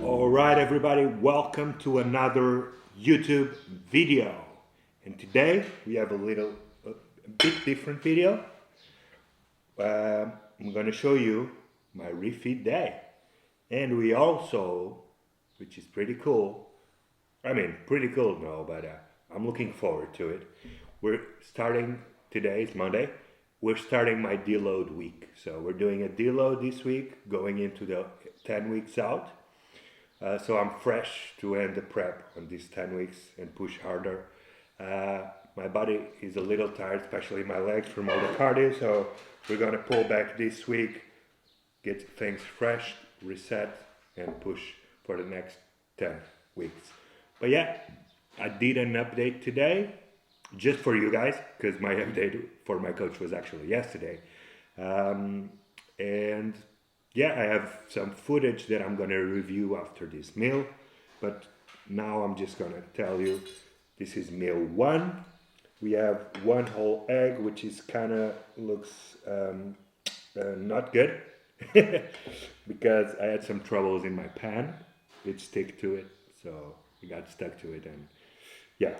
Alright everybody, welcome to another YouTube video. And today we have a bit different video. I'm going to show you my refeed day. And we also, which is pretty cool, pretty cool no, but I'm looking forward to it. We're starting, today is Monday, we're starting my deload week. So we're doing a deload this week, going into the 10 weeks out. So I'm fresh to end the prep on these 10 weeks and push harder. My body is a little tired, especially my legs from all the cardio, so we're gonna pull back this week, get things fresh, reset, and push for the next 10 weeks. But yeah, I did an update today, just for you guys, because my update for my coach was actually yesterday. And yeah, I have some footage that I'm gonna review after this meal, but now I'm just gonna tell you, this is meal 1. We have 1 whole egg, which is kinda looks not good, because I had some troubles in my pan. It stick to it, so I got stuck to it, and yeah,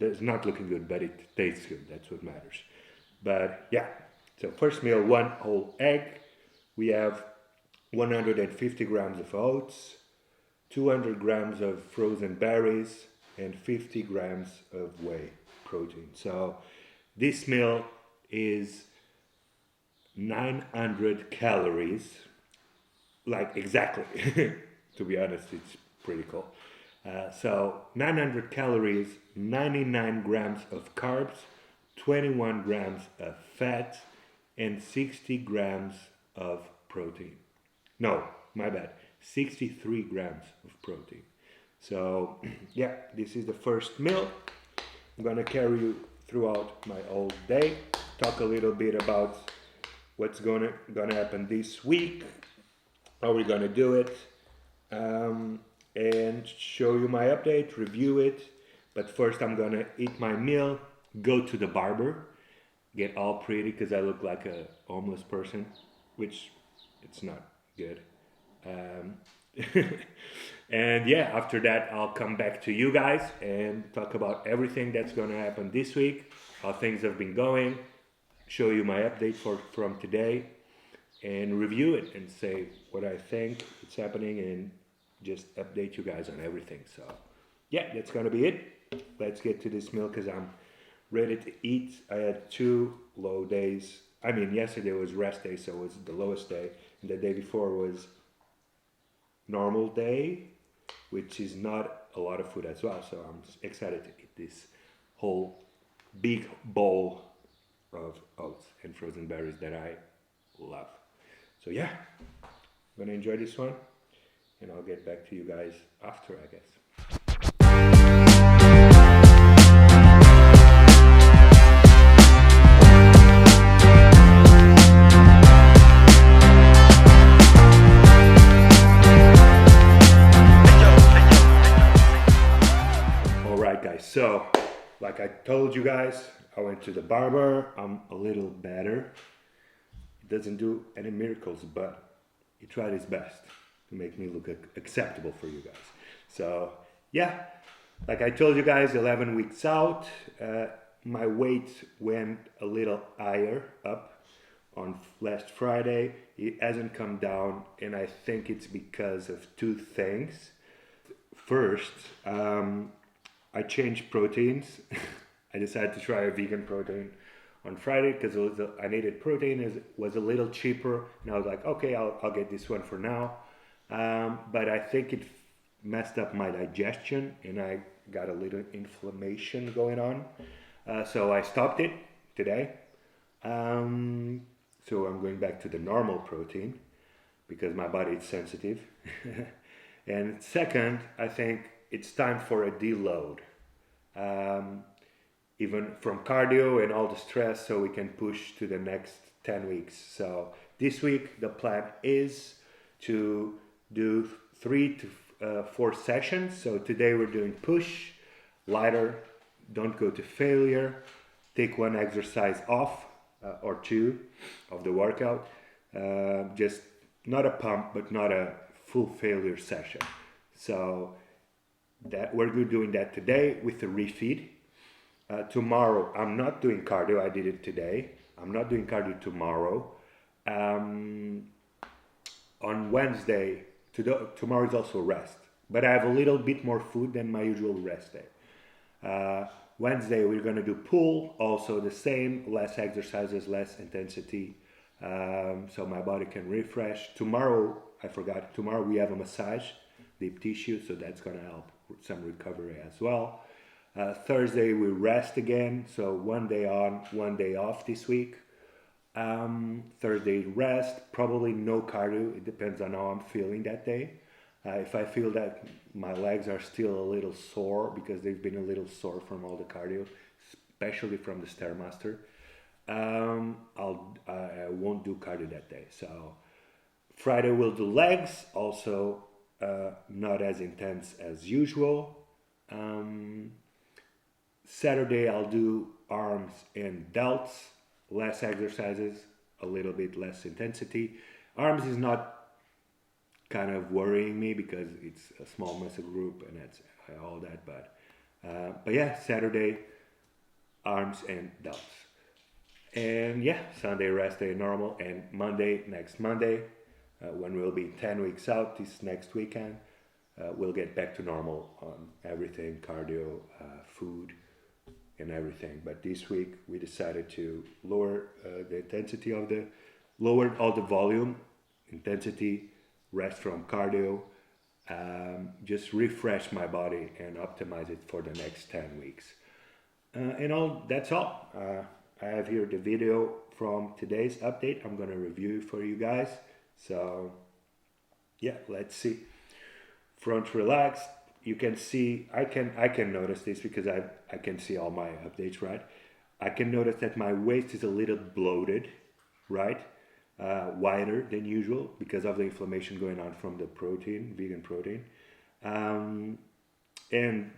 it's not looking good, but it tastes good, that's what matters. But yeah, so first meal, 1 whole egg. We have 150 grams of oats, 200 grams of frozen berries, and 50 grams of whey protein. So this meal is 900 calories, like exactly. To be honest, it's pretty cool. So 900 calories, 99 grams of carbs, 21 grams of fat, and 60 grams of protein. No, my bad, 63 grams of protein. So yeah, this is the first meal. I'm gonna carry you throughout my whole day, talk a little bit about what's gonna happen this week, how we're gonna do it, and show you my update, review it. But first I'm gonna eat my meal, go to the barber, get all pretty because I look like a homeless person, which it's not good. Um, and yeah, after that I'll come back to you guys and talk about everything that's gonna happen this week, how things have been going, show you my update from today, and review it and say what I think it's happening and just update you guys on everything. So yeah, that's gonna be it. Let's get to this meal because I'm ready to eat. I had 2 low days. I mean, yesterday was rest day, so it was the lowest day, and the day before was normal day, which is not a lot of food as well. So I'm excited to eat this whole big bowl of oats and frozen berries that I love. So yeah, I'm gonna enjoy this one, and I'll get back to you guys after, I guess. Alright guys, so like I told you guys, I went to the barber. I'm a little better. He doesn't do any miracles, but he tried his best to make me look acceptable for you guys. So yeah, like I told you guys, 11 weeks out, my weight went a little higher up on last Friday. It hasn't come down, and I think it's because of 2 things. First, I changed proteins. I decided to try a vegan protein on Friday because I needed protein. It was a little cheaper, and I was like, okay, I'll get this one for now. But I think it messed up my digestion, and I got a little inflammation going on. So I stopped it today. So I'm going back to the normal protein because my body is sensitive. And second, I think it's time for a deload. Even from cardio and all the stress, so we can push to the next 10 weeks. So this week the plan is to do 3 to 4 sessions. So today we're doing push, lighter, don't go to failure, take 1 exercise off or 2 of the workout, just not a pump but not a full failure session. So that we're doing that today with the REFEED. Tomorrow I'm not doing cardio. I did it today. I'm not doing cardio tomorrow. On Wednesday, tomorrow is also rest, but I have a little bit more food than my usual rest day. Wednesday we're gonna do pull, also the same, less exercises, less intensity, so my body can refresh. Tomorrow, I forgot, tomorrow we have a massage, deep tissue, so that's gonna help with some recovery as well. Thursday we rest again, so 1 day on, 1 day off this week. Thursday rest, probably no cardio, it depends on how I'm feeling that day. If I feel that my legs are still a little sore because they've been a little sore from all the cardio, especially from the Stairmaster, I won't do cardio that day. So Friday we'll do legs, also not as intense as usual. Saturday I'll do arms and delts, less exercises, a little bit less intensity. Arms is not kind of worrying me because it's a small muscle group and that's all that, but yeah, Saturday arms and delts. And yeah, Sunday rest day normal, and next Monday, when we'll be 10 weeks out this next weekend, we'll get back to normal on everything, cardio, food, and everything. But this week we decided to lower the intensity lower all the volume, intensity, rest from cardio, just refresh my body and optimize it for the next 10 weeks. That's all. I have here the video from today's update. I'm gonna review for you guys. So yeah, let's see. Front relaxed. You can see, I can notice this because I can see all my updates, right? I can notice that my waist is a little bloated, right? Wider than usual because of the inflammation going on from the protein, vegan protein. And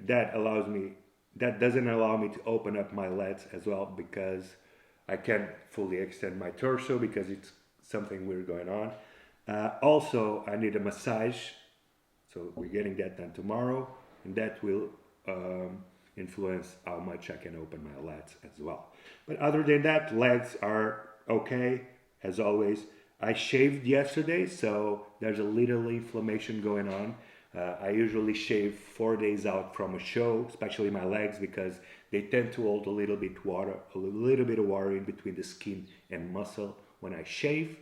that allows me that doesn't allow me to open up my lats as well because I can't fully extend my torso because it's something weird going on. Also, I need a massage, so we're getting that done tomorrow, and that will influence how much I can open my lats as well. But other than that, legs are okay as always. I shaved yesterday, so there's a little inflammation going on. I usually shave 4 days out from a show, especially my legs, because they tend to hold a little bit of water in between the skin and muscle when I shave,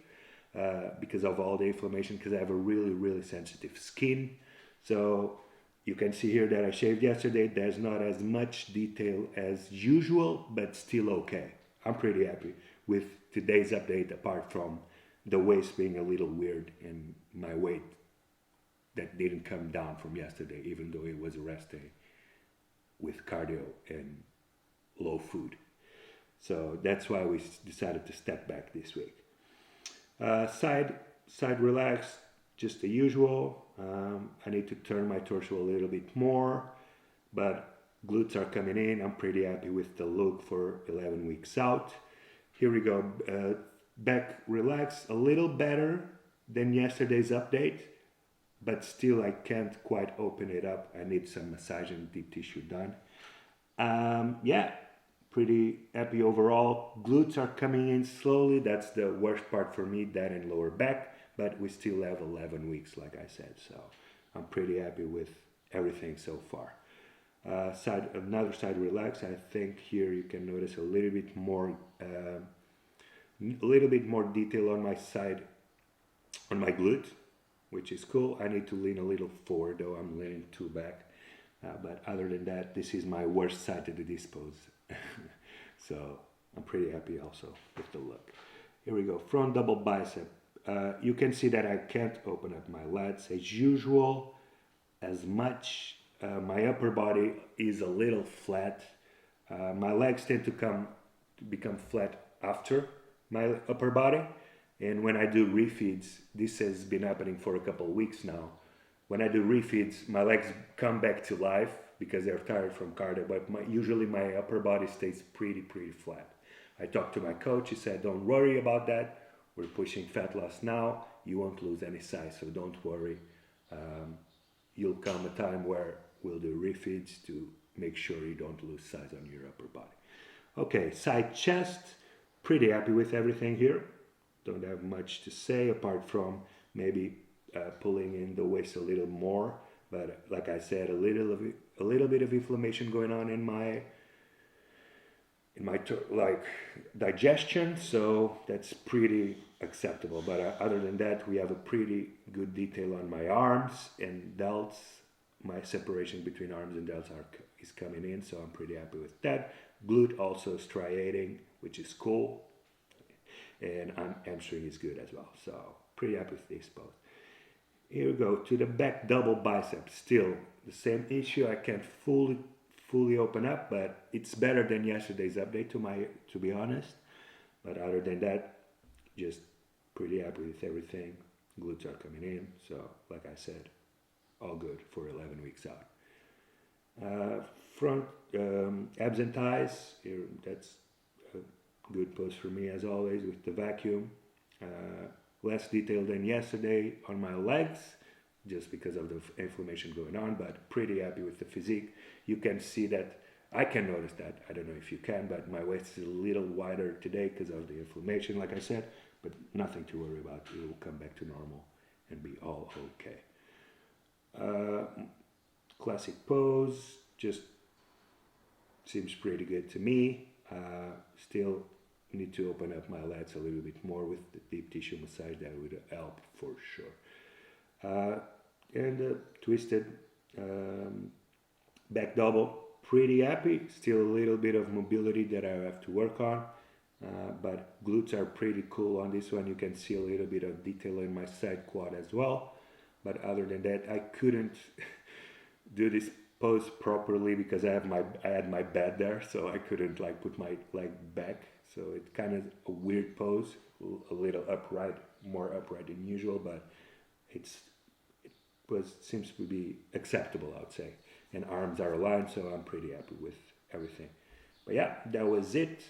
because of all the inflammation. Because I have a really, really sensitive skin. So you can see here that I shaved yesterday. There's not as much detail as usual, but still okay. I'm pretty happy with today's update, apart from the waist being a little weird and my weight that didn't come down from yesterday, even though it was a rest day with cardio and low food. So that's why we decided to step back this week. Side relax, just the usual. I need to turn my torso a little bit more, but glutes are coming in. I'm pretty happy with the look for 11 weeks out. Here we go. Back relax, a little better than yesterday's update, but still I can't quite open it up. I need some massage and deep tissue done. Yeah, pretty happy overall. Glutes are coming in slowly. That's the worst part for me, that and lower back, but we still have 11 weeks, like I said, so I'm pretty happy with everything so far. Another side relax. I think here you can notice a little bit more detail on my side, on my glute, which is cool. I need to lean a little forward though. I'm leaning too back. But other than that, this is my worst side to this pose. So I'm pretty happy also with the look. Here we go. Front double bicep. You can see that I can't open up my lats as usual as much. My upper body is a little flat. My legs tend to become flat after my upper body. And when I do refeeds, this has been happening for a couple of weeks now. When I do refeeds, my legs come back to life because they're tired from cardio, but usually my upper body stays pretty flat. I talked to my coach. He said, don't worry about that. We're pushing fat loss now. You won't lose any size, so don't worry. You'll come a time where we'll do refeeds to make sure you don't lose size on your upper body. Okay, side chest. Pretty happy with everything here. Don't have much to say apart from maybe pulling in the waist a little more, but like I said, a little bit of inflammation going on in my digestion, so that's pretty acceptable. But other than that, we have a pretty good detail on my arms and delts. My separation between arms and delts is coming in, so I'm pretty happy with that. Glute also striating, which is cool, and hamstring is good as well, so pretty happy with this pose. Here we go to the back double bicep. Still the same issue. I can't fully open up, but it's better than yesterday's update to be honest. But other than that, just pretty happy with everything. Glutes are coming in, so like I said, all good for 11 weeks out. Front abs and thighs. Here, that's a good pose for me as always with the vacuum. Less detail than yesterday on my legs, just because of the inflammation going on, but pretty happy with the physique. You can see that, I can notice that, I don't know if you can, but my waist is a little wider today because of the inflammation, like I said, but nothing to worry about. It will come back to normal and be all okay. Classic pose, just seems pretty good to me. Still need to open up my lats a little bit more with the deep tissue massage. That would help for sure. And twisted back double, pretty happy. Still a little bit of mobility that I have to work on, but glutes are pretty cool on this one. You can see a little bit of detail in my side quad as well, but other than that, I couldn't do this pose properly because I had my bed there, so I couldn't put my leg back. So it's kind of a weird pose, a little upright, more upright than usual, but it seems to be acceptable, I would say. and arms are aligned, so I'm pretty happy with everything. But yeah, that was it.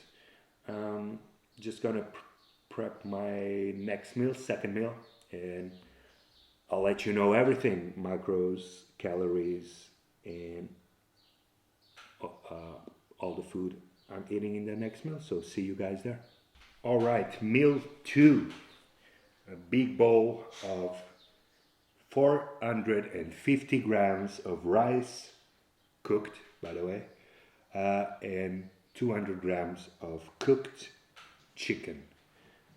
Just gonna prep my next meal, second meal, and I'll let you know everything, macros, calories, and all the food I'm eating in the next meal. So see you guys there. All right, meal 2, a big bowl of 450 grams of rice, cooked by the way, and 200 grams of cooked chicken.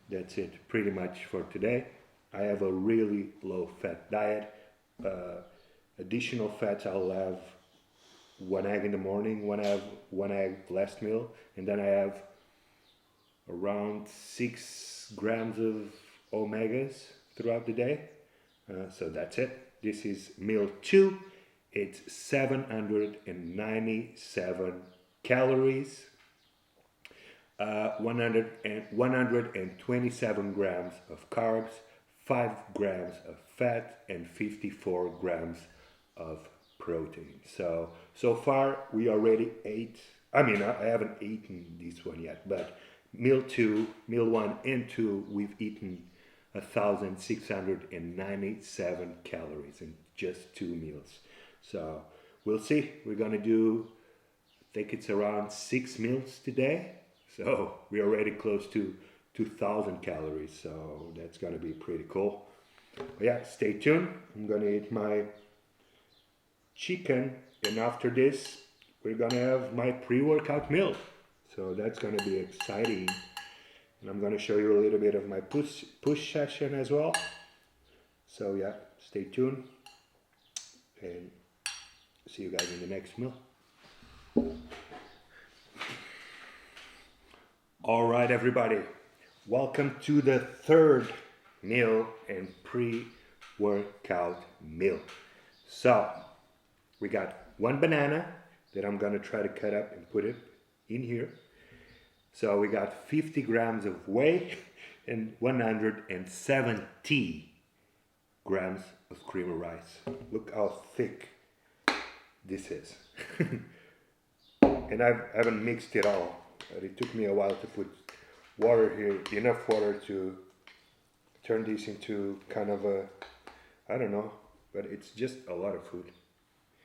That's it pretty much for today. I have a really low fat diet. Additional fats, I'll have 1 egg in the morning, one egg last meal, and then I have around 6 grams of omegas throughout the day. So that's it. This is meal 2. It's 797 calories, 127 grams of carbs, 5 grams of fat, and 54 grams of protein. So far we already ate. I mean, I haven't eaten this one yet, but meal 1 and 2, we've eaten 1,697 calories in just 2 meals. So we'll see. We're gonna do, I think it's around 6 meals today. So we're already close to 2,000 calories. So that's gonna be pretty cool. But yeah, stay tuned. I'm gonna eat my chicken, and after this, we're gonna have my pre-workout meal. So that's gonna be exciting. And I'm gonna show you a little bit of my push session as well. So yeah, stay tuned. And see you guys in the next meal. All right, everybody. Welcome to the 3rd meal and pre-workout meal. So we got 1 banana that I'm gonna try to cut up and put it in here. So we got 50 grams of whey and 170 grams of cream of rice. Look how thick this is. And I haven't mixed it all. It took me a while to put water here, enough water to turn this into kind of a, I don't know, but it's just a lot of food.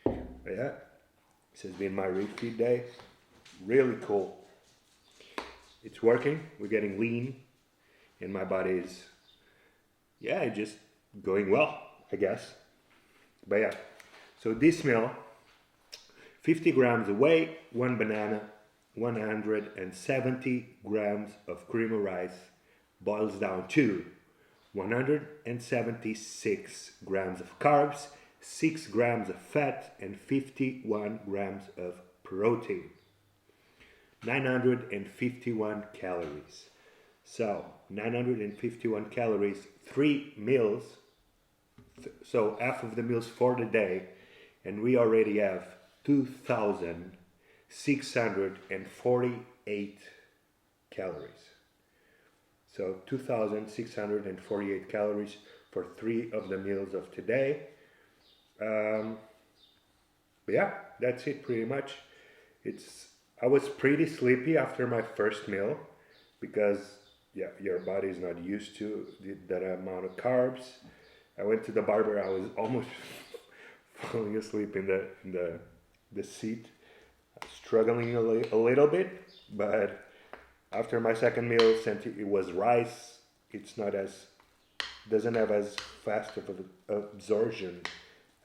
But yeah, this has been my REFEED day. Really cool. It's working. We're getting lean, and my body is, yeah, just going well, I guess. But yeah, so this meal, 50 grams of whey, 1 banana, 170 grams of cream of rice, boils down to 176 grams of carbs, 6 grams of fat, and 51 grams of protein. 951 calories. So 951 calories, 3 meals. So half of the meals for the day, and we already have 2,648 calories. So 2,648 calories for 3 of the meals of today. But yeah, that's it pretty much. I was pretty sleepy after my first meal because yeah, your body is not used to that amount of carbs. I went to the barber. I was almost falling asleep in the seat, struggling a little bit. But after my second meal, since it was rice, it's not doesn't have as fast of an absorption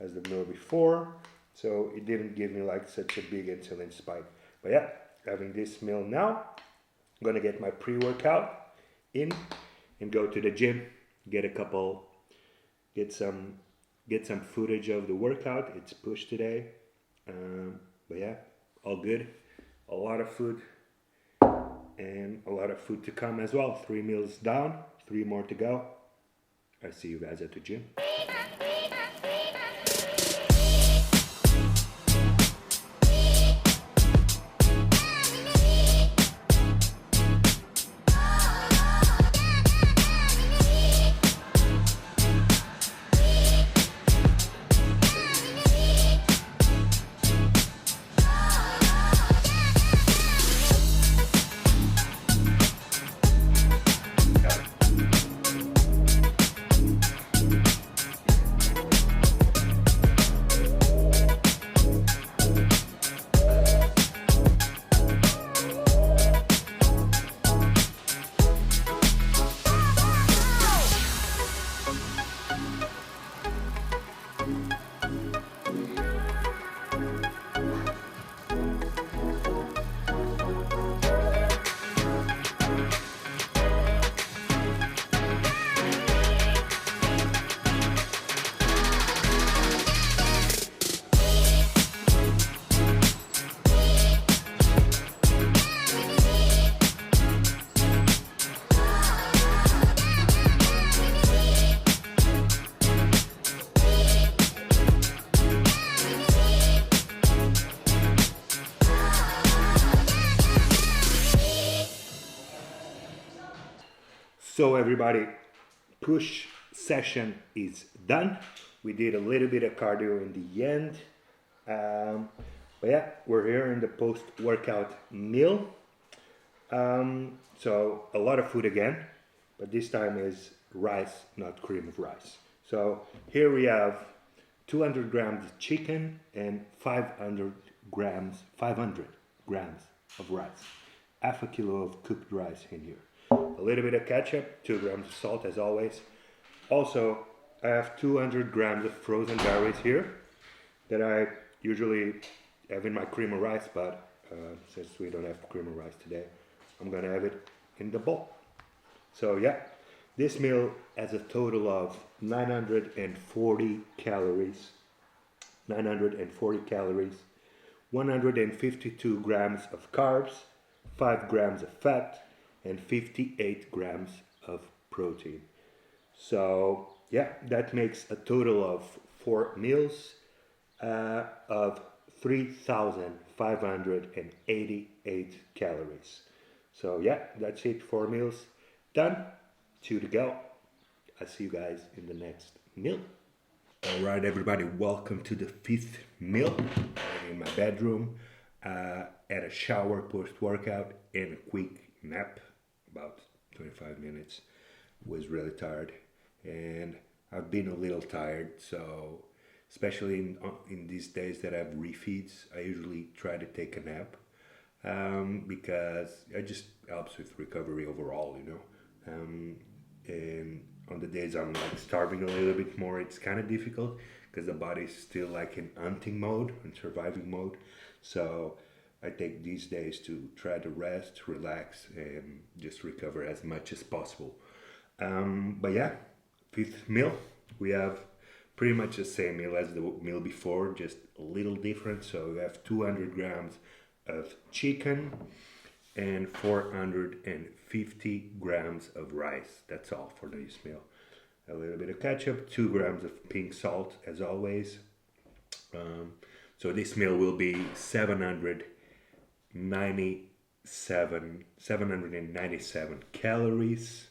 as the meal before, so it didn't give me like such a big insulin spike. But yeah, having this meal now, I'm gonna get my pre-workout in and go to the gym, get some footage of the workout. It's push today, but yeah, all good. A lot of food and a lot of food to come as well. 3 meals down, 3 more to go. I'll see you guys at the gym. So everybody, push session is done. We did a little bit of cardio in the end. But yeah, we're here in the post-workout meal. So a lot of food again, but this time is rice, not cream of rice. So here we have 200 grams of chicken and 500 grams of rice. Half a kilo of cooked rice in here. A little bit of ketchup, 2 grams of salt as always. Also, I have 200 grams of frozen berries here that I usually have in my cream of rice, but since we don't have cream of rice today, I'm gonna have it in the bowl. So yeah, this meal has a total of 940 calories, 152 grams of carbs, 5 grams of fat, and 58 grams of protein. So yeah, that makes a total of 4 meals of 3,588 calories. So yeah, that's it. 4 meals done. 2 to go. I'll see you guys in the next meal. All right, everybody, welcome to the 5th meal. I'm in my bedroom, had a shower post-workout and a quick nap, about 25 minutes. Was really tired, and I've been a little tired, so especially in these days that I have refeeds, I usually try to take a nap because it just helps with recovery overall, you know. And on the days I'm like starving a little bit more, it's kind of difficult because the body's still like in hunting mode and surviving mode. So I take these days to try to rest, relax, and just recover as much as possible. But yeah, 5th meal, we have pretty much the same meal as the meal before, just a little different. So we have 200 grams of chicken and 450 grams of rice. That's all for this meal. A little bit of ketchup, 2 grams of pink salt as always. So this meal will be 797 calories.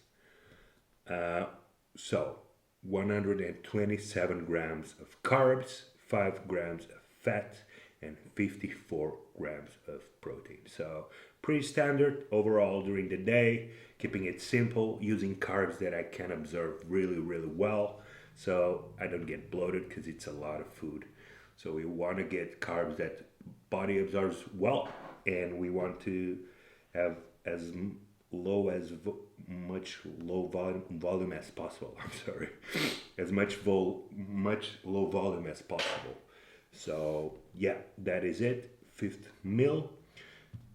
So 127 grams of carbs, 5 grams of fat, and 54 grams of protein. So pretty standard overall during the day, keeping it simple, using carbs that I can absorb really, really well, so I don't get bloated because it's a lot of food. So we want to get carbs that body absorbs well, and we want to have as much low volume as possible. I'm sorry, as much low volume as possible. So yeah, that is it. 5th meal.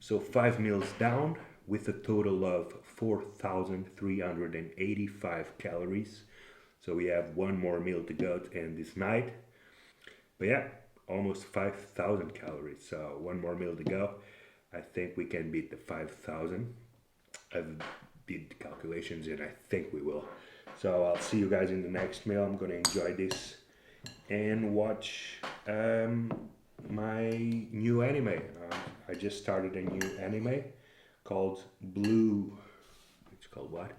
So 5 meals down with a total of 4,385 calories. So we have 1 more meal to go to end this night. But yeah, almost 5,000 calories. So 1 more meal to go. I think we can beat the 5,000. I've did the calculations and I think we will. So I'll see you guys in the next meal. I'm gonna enjoy this and watch my new anime. I just started a new anime called it's called what?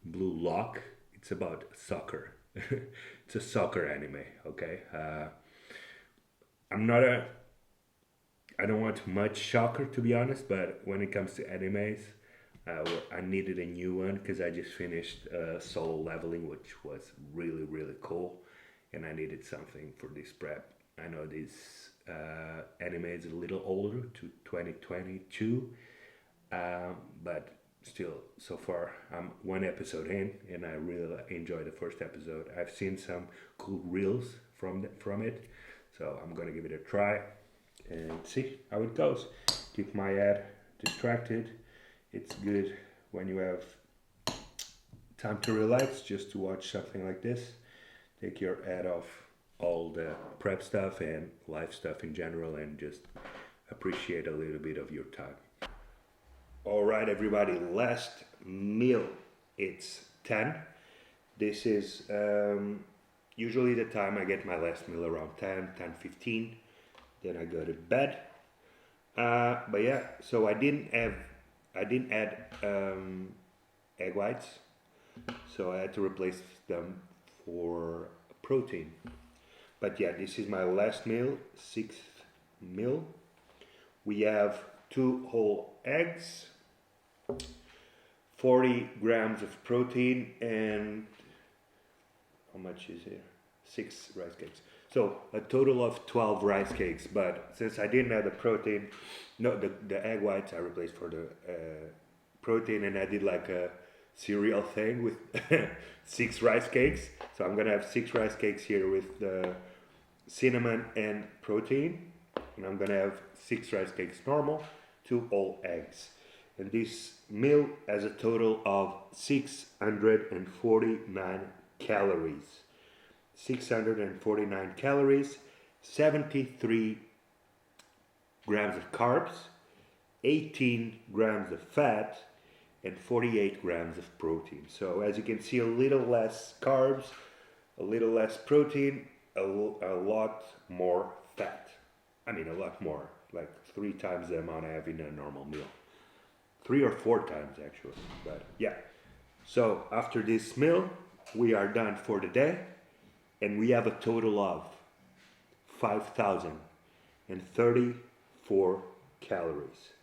Blue Lock. It's about soccer. It's a soccer anime, okay? I don't want much soccer to be honest, but when it comes to animes, I needed a new one because I just finished Solo Leveling, which was really, really cool, and I needed something for this prep. I know this anime is a little older, to 2022, but still, so far, I'm 1 episode in, and I really enjoyed the first episode. I've seen some cool reels from it, so I'm gonna give it a try and see how it goes. Keep my head distracted. It's good when you have time to relax just to watch something like this. Take your head off all the prep stuff and life stuff in general and just appreciate a little bit of your time. All right, everybody, last meal. It's 10. This is usually the time I get my last meal, around 10:15. Then I go to bed. But yeah, so I didn't add egg whites. so I had to replace them for protein. But yeah, this is my last meal, sixth meal. We have 2 whole eggs, 40 grams of protein, and how much is here? 6 rice cakes. So a total of 12 rice cakes. But since I didn't have the protein, no, the egg whites I replaced for the protein, and I did like a cereal thing with 6 rice cakes. So I'm gonna have 6 rice cakes here with the cinnamon and protein, and I'm gonna have 6 rice cakes normal, 2 whole eggs. And this meal has a total of 649 calories. 649 calories, 73 grams of carbs, 18 grams of fat, and 48 grams of protein. So as you can see, a little less carbs, a little less protein, a lot more fat. I mean, a lot more, like 3 times the amount I have in a normal meal. 3 or 4 times actually, but yeah. So after this meal, we are done for the day, and we have a total of 5,034 calories.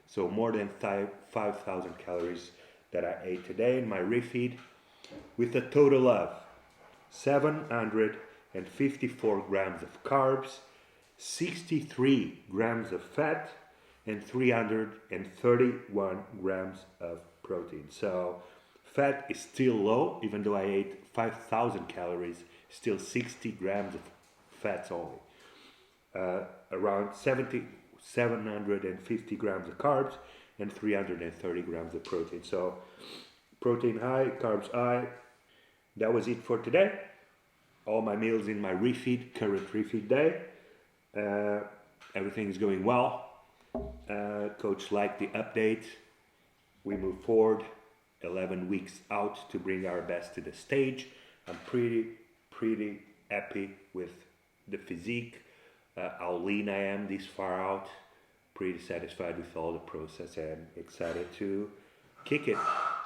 So more than 5,000 calories that I ate today in my refeed, with a total of 754 grams of carbs, 63 grams of fat, and 331 grams of protein. So fat is still low, even though I ate 5,000 calories, still 60 grams of fats only. Around 750 grams of carbs and 330 grams of protein. So protein high, carbs high. That was it for today. All my meals in my refeed, current refeed day. Everything is going well. Coach liked the update. We move forward 11 weeks out to bring our best to the stage. I'm pretty happy with the physique, how lean I am this far out. Pretty satisfied with all the process and excited to kick it.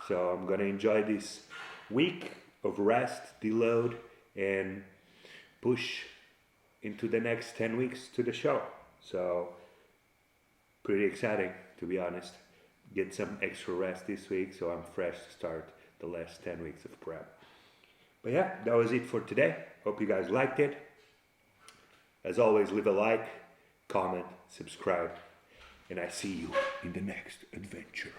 So I'm gonna enjoy this week of rest, deload, and push into the next 10 weeks to the show. So pretty exciting, to be honest. Get some extra rest this week, so I'm fresh to start the last 10 weeks of prep. But yeah, that was it for today. Hope you guys liked it. As always, leave a like, comment, subscribe, and I see you in the next adventure.